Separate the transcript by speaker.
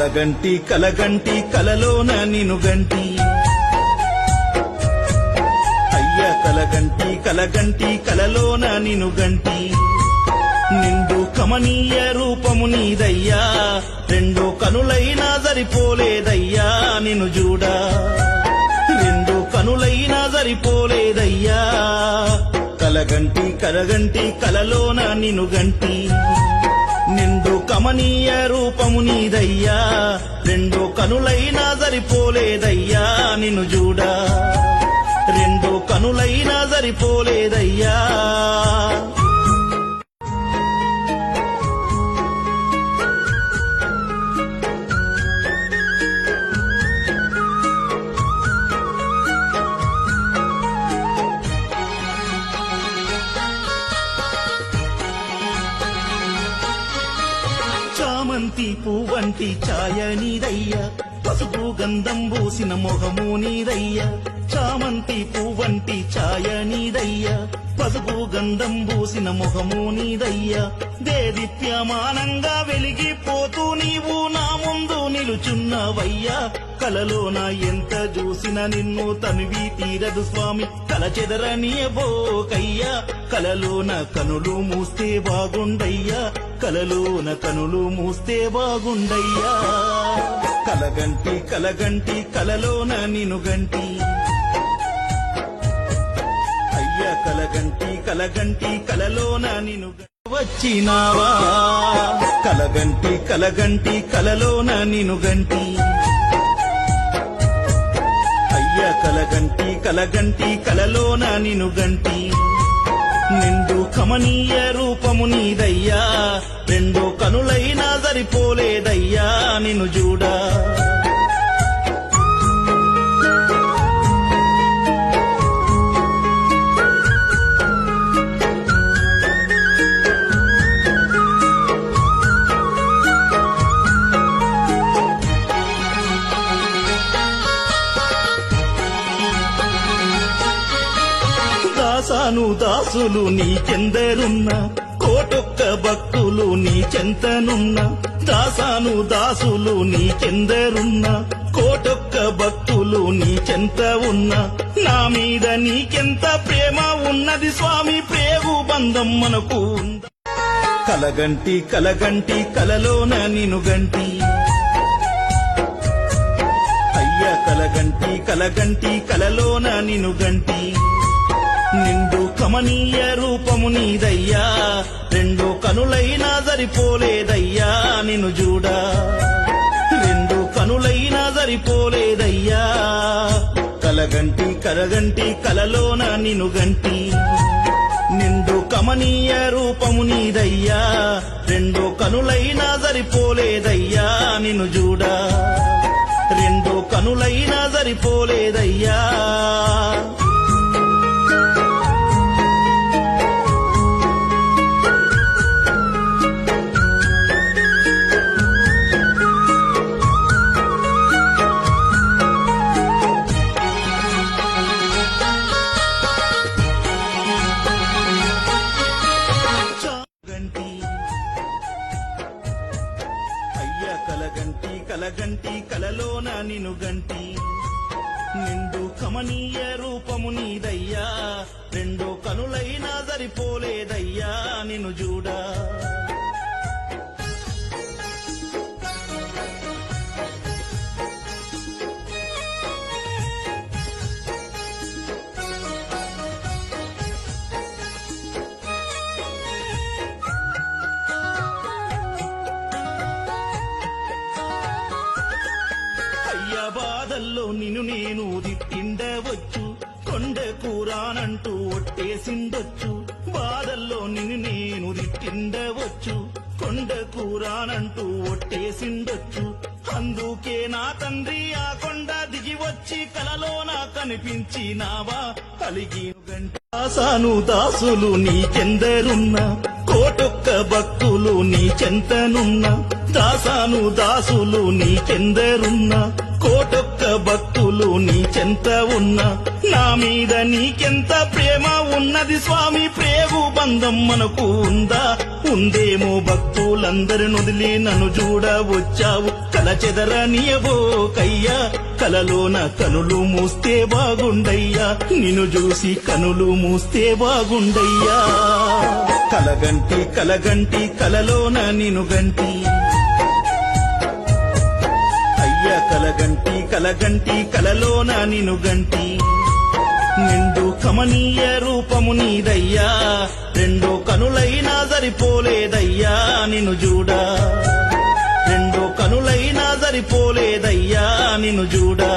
Speaker 1: కలగంటి కలగంటి కలలోన నిను గంటి అయ్యా కలగంటి కలగంటి కలలోన నిను గంటి నిండు కమనీయ రూపము నీదయ్యా రెండు కనులైనా సరిపోలేదయ్యా నిన్ను చూడా రెండు కనులైనా సరిపోలేదయ్యా కలగంటి కలగంటి కలలోన నిను గంటి నిండు కమనీయ రూపము నీదయ్యా రెండు కనులైనా సరిపోలేదయ్యా నిన్ను చూడా రెండు కనులైనా సరిపోలేదయ్యా చామంతి పువ్వంటి ఛాయ నీదయ్యా పసుపు గంధం పూసిన మొహము నీదయ్యా చామంతి పువ్వంటి ఛాయ నీదయ్యా పసుపు గంధం పూసిన మొహము నీదయ్యా దేదీప్యమానంగా వెలిగిపోతూ నీవు నా ముందు నిలుచున్నావయ్యా కలలోన ఎంత చూసిన నిన్ను తనివి తీరదు స్వామి కల చెదరనియబోకయ్యా కలలోన కనులు మూస్తే బాగుండయ్యా కలలోన కనులు మూస్తే బాగుండయ్యా కలగంటి కలగంటి కలలోన నిను గంటి అయ్యా కలగంటి కలగంటి కలలోన నిను వచ్చినావా కలగంటి కలగంటి కలలోన నిను గంటి అయ్యా కలగంటి కలగంటి కలలోన నిను గంటి నిండు కమనీయ రూపము నీదయ్యా రెండు కనులైనా సరిపోలేదయ్యా నిన్ను చూడా దాసాను దాసులు నీకెందరున్నా కోటొక్క భక్తులు నీ చెంతనున్నా దాసాను దాసులు నీకెందరున్నా కోటొక్క భక్తులు నీ చెంత ఉన్నా నా మీద నీకెంత ప్రేమ ఉన్నది స్వామి ప్రేగు బంధం మనకు ఉందా కలగంటి కలగంటి కలలోన నిను గంటి అయ్యా కలగంటి కలగంటి కలలోన నిను గంటి నిండు కమనీయ రూపము నీదయ్యా రెండు కనులైనా సరిపోలేదయ్యా నిన్ను చూడా రెండు కనులైనా సరిపోలేదయ్యా కలగంటి కలగంటి కలలోన నిను గంటి నిండు కమనీయ రూపము నీదయ్యా రెండు కనులైనా సరిపోలేదయ్యా నిన్ను చూడా రెండు కనులైనా సరిపోలేదయ్యా కలగంటి కలగంటి కలలోన నిను గంటి నిండు కమనీయ రూపము నీదయ్యా రెండు కనులైనా సరిపోలేదయ్యా నిన్ను చూడా బాధల్లో నిన్ను నేను దిట్టిండవచ్చు కొండ కూరానంటూ ఒట్టేసిండొచ్చు బాధల్లో నిన్ను నేను దిట్టిండవచ్చు కొండ కూరానంటూ ఒట్టేసిండొచ్చు అందుకే నా తండ్రి ఆ కొండ దిగి వచ్చి కలలోన కనిపించినావా కలిగిను గంట దాసాను దాసులు నీకెందరున్నా కోటొక్క భక్తులు నీ చెంతనున్నా దాసాను దాసులు నీకెందరున్నా కోటొక్క భక్తులు నీ చెంత ఉన్నా నా మీద నీకెంత ప్రేమ ఉన్నది స్వామి ప్రేగు బంధం మనకు ఉందా ఉందేమో భక్తులందరిని వదిలి నన్ను చూడ వచ్చావు కల చెదరనియవో కయ్యా కలలోన కనులు మూస్తే బాగుండయ్యా నిన్ను చూసి కనులు మూస్తే బాగుండయ్యా కలగంటి కలగంటి కలలోన నిన్ను గంటి అయ్యా కలగంటి కలగంటి కలలోన నిన్ను గంటి నిండు కమనీయ రూపము నీదయ్యా రెండో కనులైనా సరిపోలేదయ్యా నిన్ను చూడా రెండో కనులైనా సరిపోలేదయ్యా నిన్ను చూడా